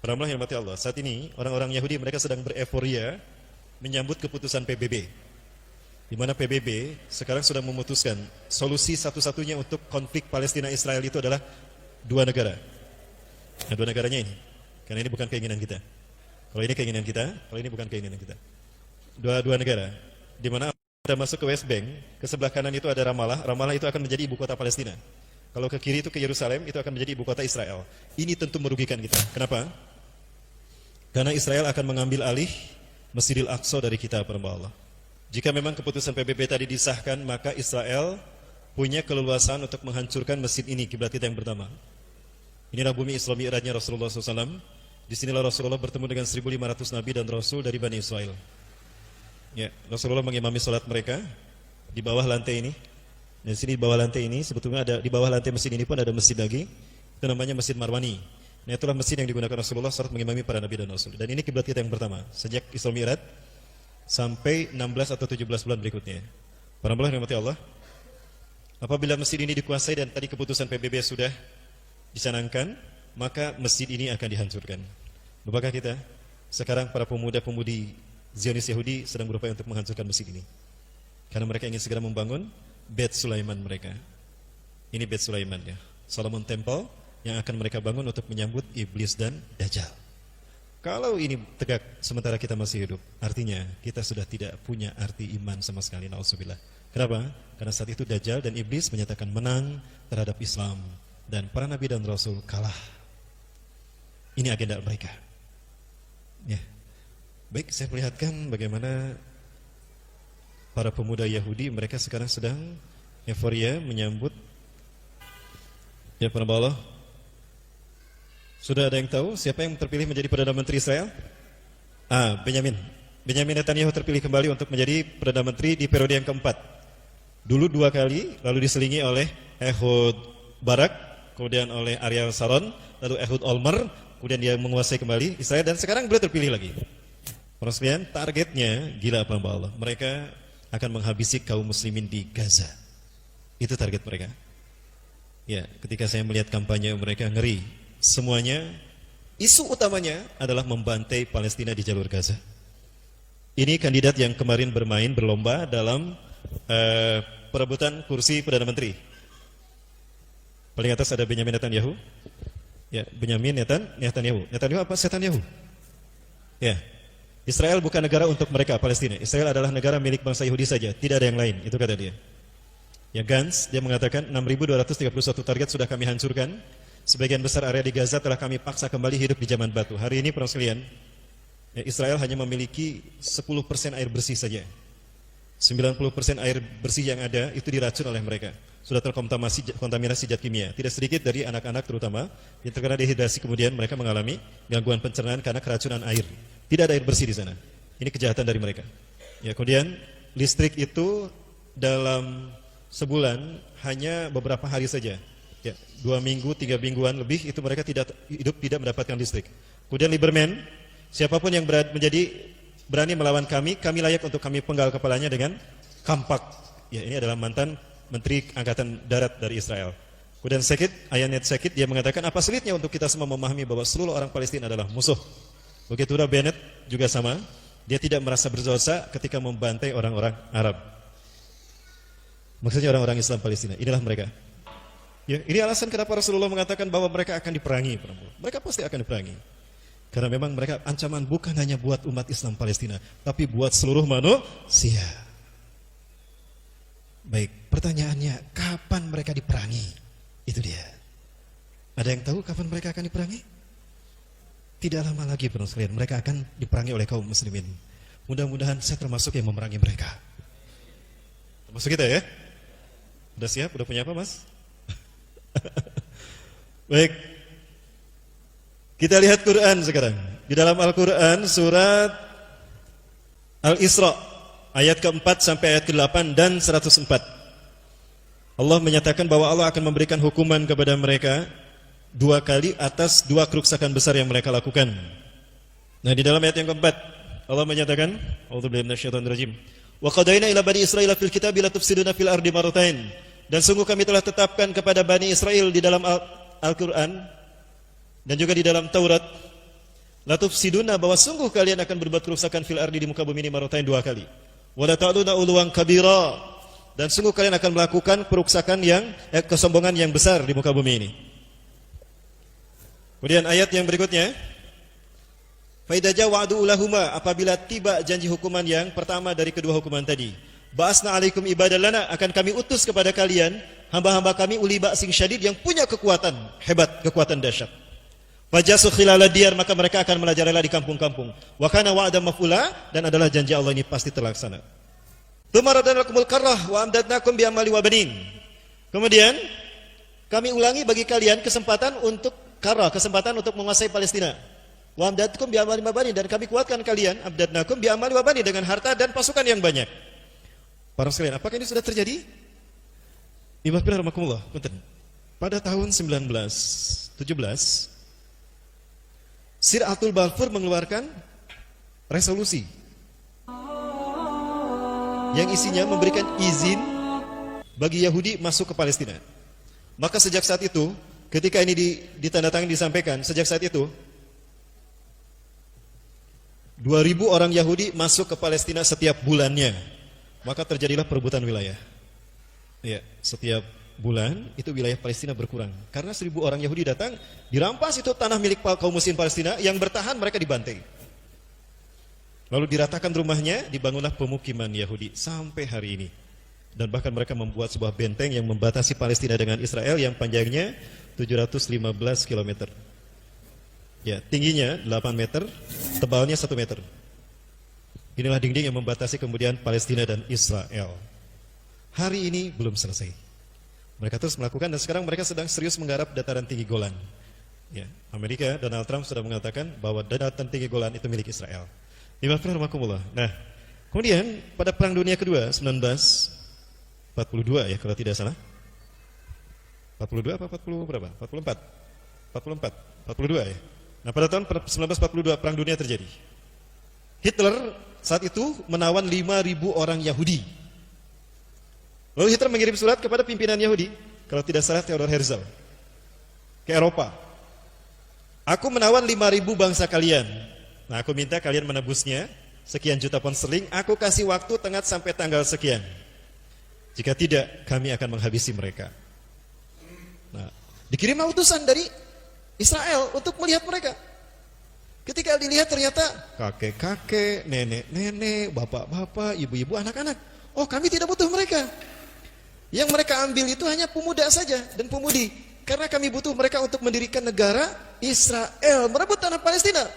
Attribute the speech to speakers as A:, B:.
A: Para yang dirahmati Allah, saat ini orang-orang Yahudi mereka sedang bereforia menyambut keputusan PBB. Di mana PBB sekarang sudah memutuskan solusi satu-satunya untuk konflik Palestina Israel itu adalah dua negara. Nah, dua negaranya ini. Karena ini bukan keinginan kita. Kalau ini keinginan kita, kalau ini bukan keinginan kita. Dua negara. Di mana kita masuk ke West Bank, ke sebelah kanan itu ada Ramallah. Ramallah itu akan menjadi ibu kota Palestina. Kalau ke kiri itu ke Yerusalem, itu akan menjadi ibu kota Israel. Ini tentu merugikan kita. Kenapa? Karena Israel akan mengambil alih Masjidil Aqsa dari kita, para Allah. Jika memang keputusan PBB tadi disahkan, maka Israel punya keleluasaan untuk menghancurkan masjid ini, kiblat kita yang pertama. Inilah bumi Isra Mi'rajnya Rasulullah SAW. Disinilah Rasulullah bertemu dengan 1.500 Nabi dan Rasul dari Bani Israel. Ya, Rasulullah mengimami salat mereka di bawah lantai ini. Dan sini di bawah lantai ini, sebetulnya ada di bawah lantai masjid ini pun ada masjid lagi. Itu namanya Masjid Marwani. Nah, itulah masjid yang digunakan Rasulullah saat mengimami para Nabi dan Rasul. Dan ini kiblat kita yang pertama, sejak Isra Mi'raj sampai 16 atau 17 bulan berikutnya. Para yang dirahmati Allah, apabila masjid ini dikuasai dan tadi keputusan PBB sudah dicanangkan, maka masjid ini akan dihancurkan. Lupakah kita? Sekarang para pemuda-pemudi Zionis Yahudi sedang berupaya untuk menghancurkan masjid ini. Karena mereka ingin segera membangun Beit Sulaiman mereka. Ini Beit Sulaiman ya, Solomon Temple yang akan mereka bangun untuk menyambut iblis dan Dajjal. Kalau ini tegak sementara kita masih hidup, artinya kita sudah tidak punya arti iman sama sekali. Na'udzubillah. Kenapa? Karena saat itu Dajjal dan iblis menyatakan menang terhadap Islam dan para Nabi dan Rasul kalah. Ini agenda mereka. Ya. Baik, saya perlihatkan bagaimana para pemuda Yahudi mereka sekarang sedang euforia menyambut ya para Allah. Sudah ada yang tahu siapa yang terpilih menjadi Perdana Menteri Israel? Benyamin Netanyahu terpilih kembali untuk menjadi Perdana Menteri di periode yang keempat. Dulu 2 kali, lalu diselingi oleh Ehud Barak, kemudian oleh Ariel Sharon, lalu Ehud Olmert, kemudian dia menguasai kembali Israel dan sekarang beliau terpilih lagi. Para sekalian, targetnya gila apa Allah? Mereka akan menghabisi kaum muslimin di Gaza. Itu target mereka. Ya, ketika saya melihat kampanye mereka ngeri. Semuanya, isu utamanya adalah membantai Palestina di jalur Gaza. Ini kandidat yang kemarin berlomba dalam perebutan kursi Perdana Menteri. Paling atas ada Benyamin Netanyahu. Ya, Benyamin Netanyahu. Netanyahu apa? Setanyahu. Ya. Israel bukan negara untuk mereka, Palestina. Israel adalah negara milik bangsa Yahudi saja, tidak ada yang lain, itu kata dia. Ya, Gantz, dia mengatakan 6.231 target sudah kami hancurkan. Sebagian besar area di Gaza telah kami paksa kembali hidup di zaman batu. Hari ini para sekalian, ya, Israel hanya memiliki 10% air bersih saja. 90% air bersih yang ada itu diracun oleh mereka. Sudah terkontaminasi zat kimia. Tidak sedikit dari anak-anak terutama yang terkena dehidrasi, kemudian mereka mengalami gangguan pencernaan karena keracunan air. Tidak ada air bersih di sana. Ini kejahatan dari mereka. Ya, kemudian listrik itu dalam sebulan hanya beberapa hari saja. Ya, 2 minggu, 3 mingguan lebih itu mereka tidak mendapatkan listrik. Kemudian Lieberman, siapapun yang berani melawan kami layak untuk kami penggal kepalanya dengan kampak. Ya, ini adalah mantan Menteri Angkatan Darat dari Israel. Kemudian Ayanet Sekit, dia mengatakan apa sulitnya untuk kita semua memahami bahwa seluruh orang Palestina adalah musuh. Begitu juga Bennett juga sama, dia tidak merasa berdosa ketika membantai orang-orang Arab. Maksudnya orang-orang Islam Palestina, inilah mereka. Ya, ini alasan kenapa Rasulullah mengatakan bahwa mereka akan diperangi. Mereka pasti akan diperangi. Karena memang mereka ancaman bukan hanya buat umat Islam Palestina, tapi buat seluruh manusia. Baik, pertanyaannya, kapan mereka diperangi? Itu dia. Ada yang tahu kapan mereka akan diperangi? Tidak lama lagi, para sekalian, mereka akan diperangi oleh kaum muslimin. Mudah-mudahan saya termasuk yang memerangi mereka. Termasuk kita ya? Udah siap? Udah punya apa, Mas? Baik. Kita lihat Quran sekarang. Di dalam Al-Quran surat Al-Isra ayat ke-4 sampai ayat ke-8 dan 104. Allah menyatakan bahwa Allah akan memberikan hukuman kepada mereka 2 kali atas 2 kerusakan besar yang mereka lakukan. Nah, di dalam ayat yang ke-4 Allah menyatakan, A'udzubillahi minasyaitonirrajim. Wa qadaina ila bani Israila fil kitabi la tufsiduna fil ardi marratain. Dan sungguh kami telah tetapkan kepada Bani Israel di dalam Al-Quran dan juga di dalam Taurat La tufsiduna, bahwa sungguh kalian akan berbuat kerusakan fil ardi, di muka bumi ini, marratain 2 kali. Wa la ta'luna uluwan kabira, dan sungguh kalian akan melakukan kerusakan kesombongan yang besar di muka bumi ini. Kemudian ayat yang berikutnya, fa idza ja'u ulahuma, apabila tiba janji hukuman yang pertama dari kedua hukuman tadi, ba'asna 'alaikum ibadallana, akan kami utus kepada kalian hamba-hamba kami uli ba'sin syadid, yang punya kekuatan hebat, kekuatan dahsyat. Fajasu khilala diyar, maka mereka akan merajalela di kampung-kampung. Wa kana wa'dan maf'ula, dan adalah janji Allah ini pasti terlaksana. Tsumma radadnakumul karrah wa amdadnakum bi amwali wa banin. Kemudian kami ulangi bagi kalian kesempatan untuk karrah, kesempatan untuk menguasai Palestina. Wa amdadnakum bi amwali wa banin, dan kami kuatkan kalian, amdadnakum bi amwali wa banin, dengan harta dan pasukan yang banyak. Para sekalian, apakah ini sudah terjadi? Bismillahirrahmanirrahim. Punten. Pada tahun 1917 Sir Atul Balfour mengeluarkan resolusi yang isinya memberikan izin bagi Yahudi masuk ke Palestina. Maka sejak saat itu, ketika ini ditandatangani, disampaikan, sejak saat itu 2.000 orang Yahudi masuk ke Palestina setiap bulannya. Maka terjadilah perebutan wilayah. Ya, setiap bulan itu wilayah Palestina berkurang karena 1.000 orang Yahudi datang, dirampas itu tanah milik kaum muslimin Palestina, yang bertahan mereka dibantai. Lalu diratakan rumahnya, dibangunlah pemukiman Yahudi sampai hari ini. Dan bahkan mereka membuat sebuah benteng yang membatasi Palestina dengan Israel yang panjangnya 715 km. Ya, tingginya 8 meter, tebalnya 1 meter. Inilah dinding yang membatasi kemudian Palestina dan Israel. Hari ini belum selesai. Mereka terus melakukan, dan sekarang mereka sedang serius menggarap dataran tinggi Golan. Ya, Amerika, Donald Trump sudah mengatakan bahwa dataran tinggi Golan itu milik Israel. Nah, kemudian pada Perang Dunia Kedua 1942 ya kalau tidak salah. 42 apa 40 berapa? 42 ya. Nah, pada tahun 1942 Perang Dunia terjadi. Hitler saat itu menawan 5.000 orang Yahudi. Lalu Hitler mengirim surat kepada pimpinan Yahudi, kalau tidak salah Theodor Herzl, ke Eropa. Aku menawan 5.000 bangsa kalian. Nah, aku minta kalian menebusnya sekian juta pound sterling. Aku kasih waktu tengah sampai tanggal sekian. Jika tidak, kami akan menghabisi mereka. Nah, dikirimlah utusan dari Israel untuk melihat mereka. Ketika dilihat ternyata kakek-kakek, nenek-nenek, bapak-bapak, ibu-ibu, anak-anak. Oh, kami tidak butuh mereka. Yang mereka ambil itu hanya pemuda saja dan pemudi. Karena kami butuh mereka untuk mendirikan negara Israel, merebut tanah Palestina.